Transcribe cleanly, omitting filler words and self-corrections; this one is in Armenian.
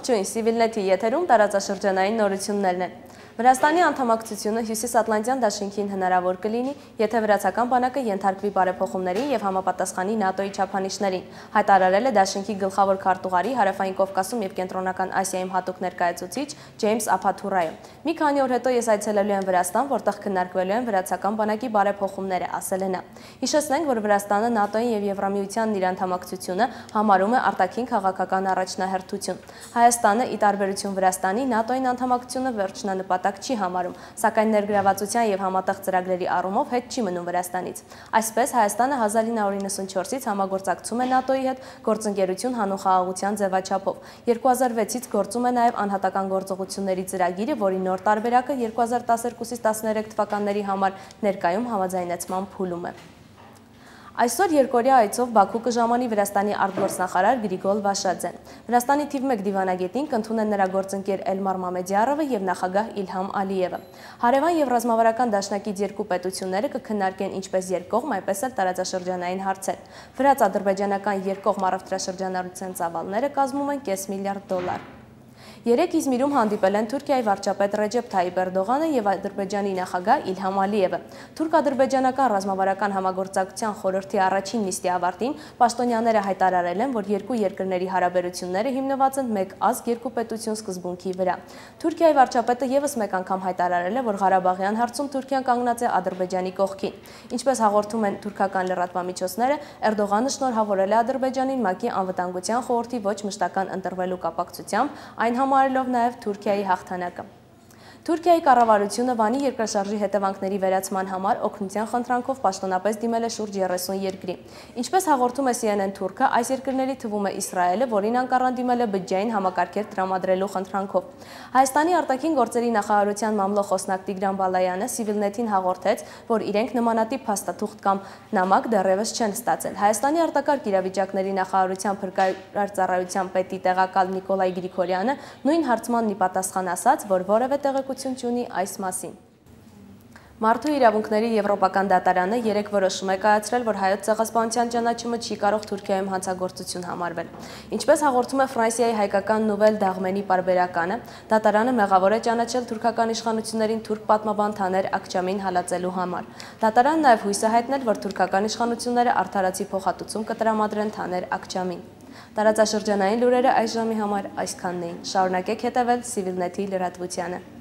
Ողջույն, Civilnet-ի եթերում տարածաշրջանային նորություններն են։ Վրաստանի անդամակցությունը Հյուսիսատլանտյան դաշինքին հնարավոր կլինի, եթե վրացական բանակը ենթարկվի բարեփոխումներին եւ համապատասխանի ՆԱՏՕ-ի չափանիշներին, հայտարարել է դաշինքի գլխավոր քարտուղարի Հարավային Կովկասում եւ Կենտրոնական Ասիայում հատուկ ներկայացուցիչ Ջեյմս Ափաթուրայը։ Մի քանի օր հետո ես այցելելու եմ Վրաստան, որտեղ քննարկվելու են վրացական բանակի բարեփոխումները, ասել է նա։ Հիշեցնենք, որ Վրաստանը ՆԱՏՕ-ին եւ Եվրամիությանն իր անդամակցությունը համարում է արտաքին քաղաքական առաջնահերթություն։ Հայաստանը, ի տարբերություն Վրաստանի, ՆԱՏՕ-ին անդամակցությունը վերջնանպատակ չի համարում, սակայն ներգրավվածության եւ համատեղ ծրագրերի առումով հետ չի մնում Վրաստանից։ Այսպես Հայաստանը 1994-ից համագործակցում է ՆԱՏՕ-ի հետ գործընկերություն հանուն խաղաղության ձևաչափով։ 2006-ից գործում է նաեւ անհատական գործողությունների ծրագիրը, որի նոր տարբերակը 2012-ից 13 թվականների համար ներկայում համաձայնեցման փուլում է։ Այսօր երկօրյա այցով Բաքու կժամանի Վրաստանի արտգործնախարար Գրիգոր Վաշաձեն։ Վրաստանի թիվ 1 դիվանագետին կընդունեն նրա գործընկեր Էլմար Մամեդյարովը եւ նախագահ Իլհամ Ալիևը։ Հարևան եւ ռազմավարական դաշնակից երկու պետությունները կքննարկեն ինչպես երկկողմ, այնպես էլ տարածաշրջանային հարցեր։ Վրաց-ադրբեջանական երկկողմ առևտրաշրջանառության ծավալները կազմում են $5 միլիարդ։ Երեկ Իզմիրում հանդիպել են Թուրքիայի վարչապետ Ռեջեփ Թայիպ Էրդողանը եւ Ադրբեջանի նախագահ Իլհամ Ալիևը։ Թուրք-ադրբեջանական ռազմավարական համագործակցության խորհրդի առաջին նիստի ավարտին պաշտոնյաները հայտարարել են, որ երկու երկրների հարաբերությունները հիմնված են մեկ ազգ երկու պետություն սկզբունքի վրա։ Թուրքիայի վարչապետը եւս մեկ անգամ հայտարարել է, որ Ղարաբաղյան հարցում Թուրքիան կանգնած է Ադրբեջանի կողքին։ Ինչպես հաղորդում են թուրքական լրատվամիջոցները, Էրդողանը շնորհավորել է Ադրբեջանին ՄԱԿ-ի անվտանգության խորհրդի ոչ մշտական ընտրվելու կապակցությամբ, այն համարելով նաև Թուրքիայի հաղթանակը։ Թուրքիայի կառավարությունը Վանի երկրաշարժի հետևանքների վերացման համար օգնության խնդրանքով պաշտոնապես դիմել է շուրջ 30 երկրի։ Ինչպես հաղորդում է CNN Թուրքը, այս երկրների թվում է Իսրայելը, որին Անկարան դիմել է բջջային համակարգեր տրամադրելու խնդրանքով։ Հայաստանի արտաքին գործերի նախարարության մամլո խոսնակ Տիգրան Բալայանը Civilnet-ին հաղորդեց, որ իրենք նմանատիպ փաստաթուղթ կամ նամակ դեռևս չեն ստացել։ Հայաստանի արտակարգ իրավիճակների նախարարության փրկարար ծառայության պետի տեղակալ Նիկոլայ Գրիգորյանը նույն հարցմանն ի պատասխան ասաց, որ որևէ տեղեկություն չունի այս մասին։ Մարդու իրավունքների Եվրոպական դատարանը երեկ որոշում է կայացրել, որ հայոց ցեղասպանության ճանաչումը չի կարող Թուրքիայում հանցագործություն համարվել։ Ինչպես հաղորդում է Ֆրանսիայի հայկական Նուվել Դաղմենի պարբերականը, դատարանը մեղավոր է ճանաչել թուրքական իշխանություններին թուրք պատմաբան Թաներ Աքչամին հալածելու համար։ Դատարանն նաև հույս է հայտնել, որ թուրքական իշխանությունները արդարացի փոխհատուցում կտրամադրեն Թաներ Աքչամին։ Տարածաշրջանային լուրերը այս ժամի համար այսքանն էին։ Շարունակեք հետևել Civilnet-ի լրատվությանը։